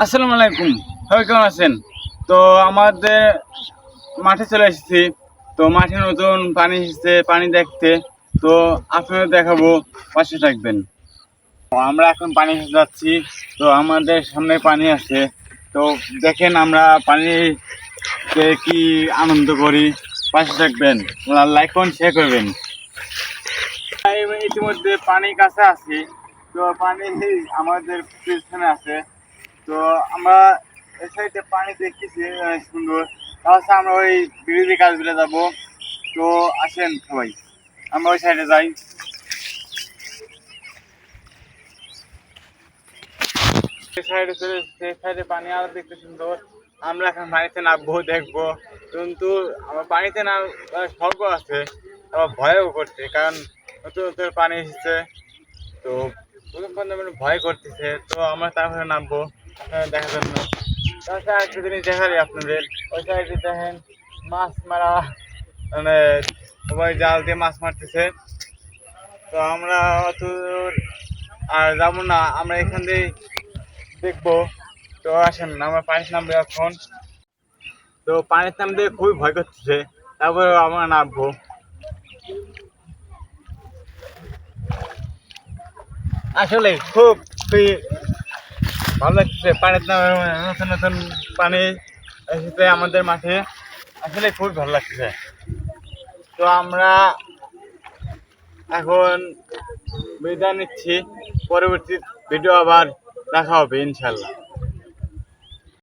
আসসালামু আলাইকুম, সবাই কেমন আছেন? তো আমাদের মাঠে চলে এসেছি। তো মাঠে নতুন পানি এসেছে, পানি দেখতে। তো আপনাদের দেখাবো, পাশে থাকবেন। তো আমরা এখন পানি খেতে যাচ্ছি। তো আমাদের সামনে পানি আছে। তো দেখেন আমরা পানিতে কি আনন্দ করি। পাশে থাকবেন, লাইক করুন, শেয়ার করবেন। ইতিমধ্যে পানি কাছে আছি। তো পানি আমাদের পিছনে আছে। তো আমরা এই সাইডে পানি দেখতেছি সুন্দর। তাহলে আমরা ওই ব্রিজে কাজগুলো যাবো। তো আসেন সবাই, আমরা ওই সাইডে যাই। সেই সাইডে চলে সেই সাইডে পানি আরো দেখতে সুন্দর। আমরা এখন পানিতে নামবো, দেখবো। কিন্তু আমার পানিতে না স্বল্প আছে, আবার ভয়ও করছে, কারণ নতুন নতুন পানি এসেছে। তো প্রথম ভয় করতেছে। তো আমরা তারপরে নামবো আপনাদের দেখার জন্য। তাছাড়া একটা জিনিস দেখাই আপনাদের, ওই সাইডে দেখেন মাছ মারা, মানে সবাই জাল দিয়ে মাছ মারতেছে। তো আমরা অত দূর আর যাবো না, আমরা এখান দিয়ে দেখবো। তো আসেন আমরা পানির নামবো এখন। তো পানির নামতে খুবই ভয় করতেছে, তারপরে আমরা নামবো। আসলে খুবই ভালো লাগছে পানির নামে, নতুন নতুন পানি এসেছে আমাদের মাঠে। আসলে খুবই ভালো লাগছে। তো আমরা এখন বিদায় নিচ্ছি। পরবর্তী ভিডিও আবার দেখা হবে ইনশাল্লাহ।